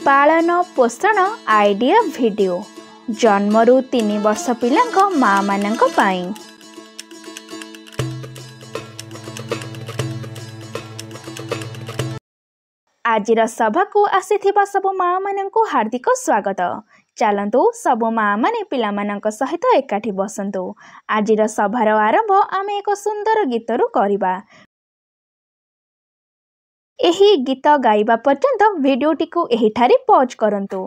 पालन पोषण idea video जन्मरू 3 वर्ष पिलांक माँ मानंक पाई। आजिर सभा को आसीथिबा सबु माँ मानंकु हार्दिक स्वागत। चलंतु सबु माँ माने पिला मानंक सहित एकाठी बसंतु। आजिर सभार आरंभ आमे एक सुंदर गीतरू करिबा। एही गीत गाइबा पर्यंत वीडियोटी को एहिठारे पॉज करंतु।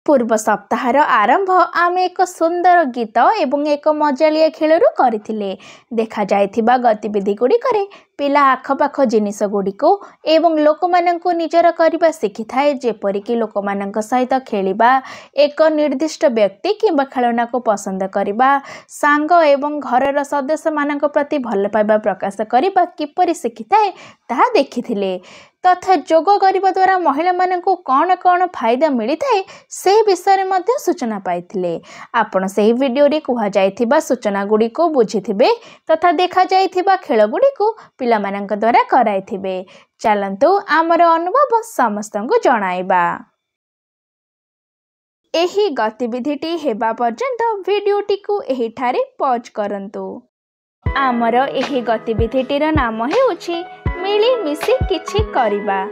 पूर्व सप्ताहर आरंभ आमे एक सुंदर गीत एवं एक मजालिया खेलरू करथिले। देखा जायथिबा गतिविधि गुडी करे पिला आखपाख जिनिस गुड़िको एवं लोक मानंकु निजर करिबा शिखिथाए, जेपरिक लोक मानंक सहित खेलिबा, एक निर्दिष्ट व्यक्ति किंबा खेलना को पसंद करिबा, सांग एवं घरर सदस्य मानंक प्रति भल पाइबा प्रकाश करिबा किपरि शिखिथाए ताहा देखिथिले। तथा जोग करिबा द्वारा महिला मानंकु कौन कौन फायदा मिलिथाए से विषय मध्ये सूचना पाइथिले। आपण सेही वीडियो रे कुहा जायथिबा सूचना गुडी को बुझिथिबे तथा देखा जायथिबा खेल गुडी को पिला मानंक द्वारा कराइथिबे। चलंतु आमर अनुभव समस्तंकु जणाइबा। एही गतिविधिटी हेबा पर्यंत वीडियोटी को एहिठारे पॉज करंतु। आमर एही गतिविधिटीर नाम हेउछि मिली मिसी किछि करिबा।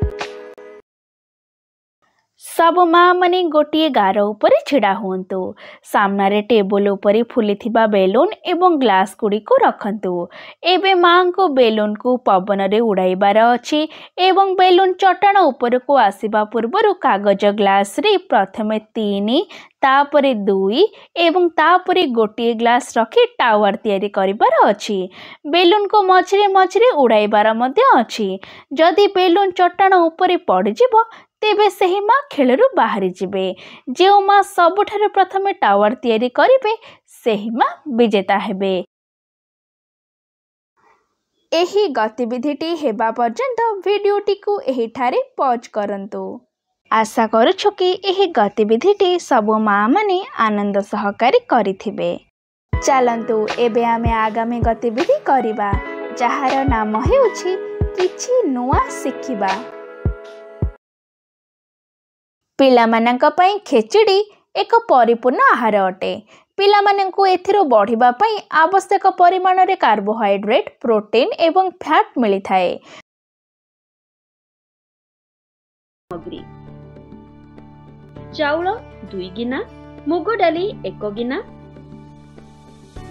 सब माँ माने गोटे गार उपरे छिड़ा हुंतु। सामने टेबल उपरे फुलिथिबा बेलून एवं ग्लास गुडी को रखंतु। एबे माँ को बेलून को पवन रे उड़ाइबार अछि एवं बेलून चट्टान ऊपर को आसीबा पूर्वरु कागज ग्लास रे प्रथमे 3 तापरे 2 एवं तापरे गोटे ग्लास रखी टावर तैयारी करिबार अछि। बेलून को मझिरे मझिरे उड़ाइबार मध्ये अछि। जदि बेलून चट्टान ऊपर पड़ जिवो तेबे सही माँ खेलरू बाहरी जिबे। जो माँ सबुठारे प्रथमे टावर तैयारी करिबे सही माँ विजेता हेबे। एही गतिविधिटी हेबा पर्यंत वीडियोटी को एहिठारे पॉज करंतु। आशा करूछु कि एही गतिविधिटी सबु माँ माने आनंद सहकारी करिथिबे। चलंतु एबे आमे आगामी गतिविधि करिबा, जहार नाम हेउछि किछि नुआ शिखिबा। पिला मानंक पई खेचड़ी एक परिपूर्ण आहार अटे। पिला मानंकु एथिरो बढ़िबा पई आवश्यक परिमाण रे कार्बोहाइड्रेट, प्रोटीन एवं फैट मिली थाए। सामग्री: चाउल 2 गिना, मुग डाली 1 गिना।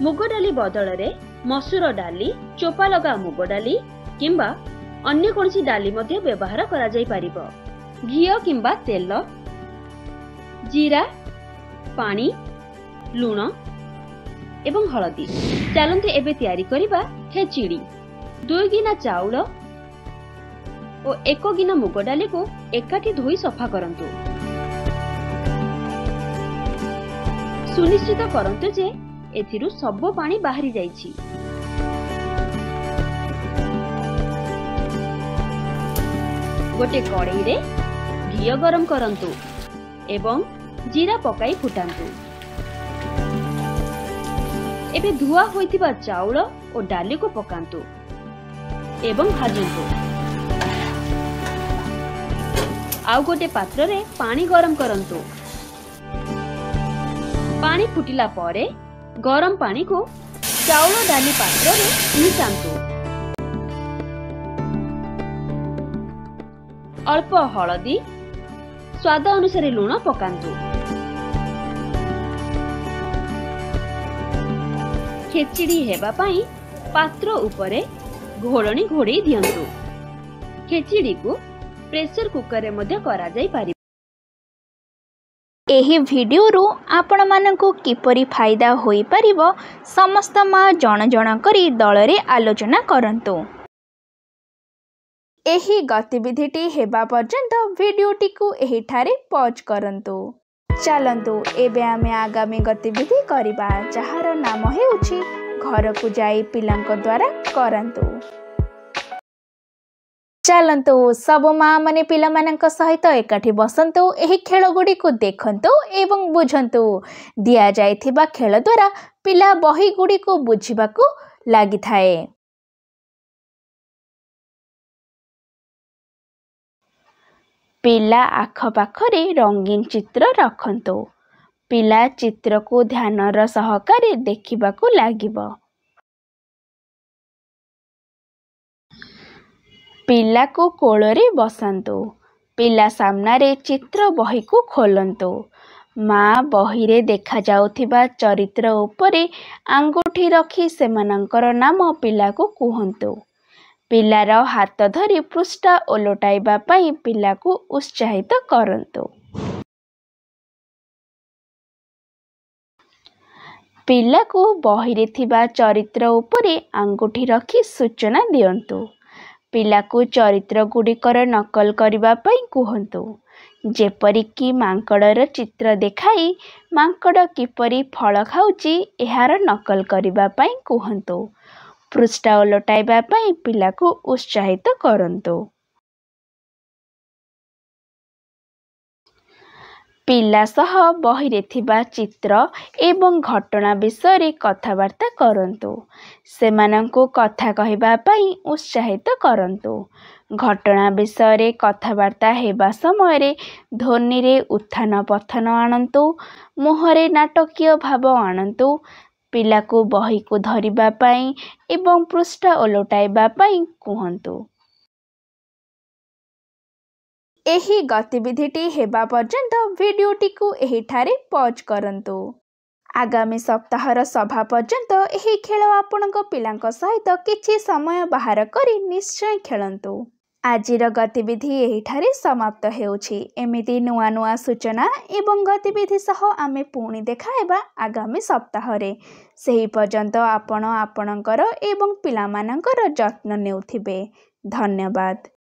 मुग डाली बदल रे मसूर डाली, चोपा लगा मुग डाली किंबा अन्य कोनसी डाली मध्ये व्यवहार करा जाई परिबो। घी किंबा तेल, जीरा, पानी, लूण एवं हलदी। चलंतु एबे तैयारी करिबा खेचड़ी। 2 गिना चाउल और 1 गिना मुग डाली को एकाठी धोई सफा करंतु। सुनिश्चित करंतु जे एथिरु सब पानी बाहरी जाईछि। गोटे कड़ाई रे घी गरम करंतु एवं जीरा पकाई फुटांतु। एबे धुआ होइतिबा चाउल और डाली को पकांतु एवं भाजंतु। आउ गोटे पात्र रे पानी गरम करंतु। पानी फुटिला परे गरम पानी को चाउल डाली पात्र रे मिसांतु। अल्प हलदी, स्वाद अनुसार लूण पकांतु। खेचड़ी हेबा पाई पात्र उपरे घोड़नी घोड़े दियंतु। खेचड़ी को प्रेशर कुकर रे मध्ये करा जाई पारि। एही वीडियो रू आपण मानंकु किपरि फायदा होई परिबो समस्त माँ जण जण करी दल रे आलोचना करंतु। एही गतिविधिटी हेबा पर्यंत वीडियोटी को एहिठारे पॉज करंतु। चलंतु एबे आमे आगामी गतिविधि करिबा, जहार नाम हेउछि घर को जाई पिलांक द्वारा करंतु। चलंतु सब माँ माने पिला मानंक सहित एकाठी बसंतु। एही खेल गुडी को देखंतु एवं बुझंतु। दिया जायथिबा खेल द्वारा पिला बही गुडी को बुझिबाकू लागि थाए। ପିଲା ଆଖପାଖରେ ରଙ୍ଗୀନ ଚିତ୍ର ରଖନ୍ତୁ। ପିଲା ଚିତ୍ରକୁ ଧ୍ୟାନର ସହକାରେ ଦେଖିବାକୁ ଲାଗିବ। ପିଲାକୁ କୋଳରେ ବସାନ୍ତୁ। ପିଲା ସାମ୍ନାରେ ଚିତ୍ର ବହିକୁ ଖୋଲନ୍ତୁ। ମା ବହିରେ ଦେଖାଯାଉଥିବା ଚରିତ୍ର ଉପରେ ଆଙ୍ଗୁଠି ରଖି ସେମାନଙ୍କର ନାମ ପିଲାକୁ କୁହନ୍ତୁ। ପିଲାର ହାତ ଧରି ପୃଷ୍ଠା ଓଲଟାଇବା ପାଇଁ ପିଲାକୁ ଉତ୍ସାହିତ କରନ୍ତୁ। ପିଲାକୁ ବହିରେ ଥିବା ଚରିତ୍ର ଉପରେ ଆଙ୍ଗୁଠି ରଖି ସୂଚନା ଦିଅନ୍ତୁ। ପିଲାକୁ ଚରିତ୍ର ଗୁଡ଼ିକର ନକଲ କରିବା ପାଇଁ କୁହନ୍ତୁ। ଯେପରିକି ମାଙ୍କଡ଼ର ଚିତ୍ର ଦେଖାଇ ମାଙ୍କଡ଼ କିପରି ଫଳ ଖାଉଛି ଏହାର ନକଲ କରିବା ପାଇଁ କୁହନ୍ତୁ। ପୃଷ୍ଠା ଓଲଟାଇବା ପାଇଁ ପିଲାକୁ ଉତ୍ସାହିତ କରନ୍ତୁ। ପିଲା ସହ ବହିରେ ଥିବା ଚିତ୍ର ଏବଂ ଘଟଣା ବିଷୟରେ କଥାବାର୍ତ୍ତା କରନ୍ତୁ। ସେମାନଙ୍କୁ କଥା କହିବା ପାଇଁ ଉତ୍ସାହିତ କରନ୍ତୁ। ଘଟଣା ବିଷୟରେ କଥାବାର୍ତ୍ତା ହେବା ସମୟରେ ଧ୍ୱନିରେ ଉତ୍ଥାନ ପତନ ଆଣନ୍ତୁ। ମୁହଁରେ ନାଟକୀୟ ଭାବ ଆଣନ୍ତୁ। ପିଲାକୁ ବହିକୁ ଧରିବା ପାଇଁ ଏବଂ ପୃଷ୍ଠା ଓଲଟାଇବା ପାଇଁ କୁହନ୍ତୁ। ଏହି ଗତିବିଧିଟି ହେବା ପର୍ଯ୍ୟନ୍ତ ଭିଡ଼ିଓଟିକୁ ଏହିଠାରେ ପଜ୍ କରନ୍ତୁ। ଆଗାମୀ ସପ୍ତାହର ସଭା ପର୍ଯ୍ୟନ୍ତ ଏହି ଖେଳ ଆପଣଙ୍କ ପିଲାଙ୍କ ସହିତ କିଛି ସମୟ ବାହାର କରି ନିଶ୍ଚୟ ଖେଳନ୍ତୁ। ଆଜିର ଗତିବିଧି ଏହିଠାରେ ସମାପ୍ତ ହେଉଛି। ଏମିତି ନୂଆ ନୂଆ ସୂଚନା ଏବଂ ଗତିବିଧି ସହ ଆମେ ପୁଣି ଦେଖାହେବା ଆଗାମୀ ସପ୍ତାହରେ। ସେହି ପର୍ଯ୍ୟନ୍ତ ଆପଣ ଆପଣଙ୍କର ଏବଂ ପିଲାମାନଙ୍କର ଯତ୍ନ ନେଉଥିବେ। ଧନ୍ୟବାଦ।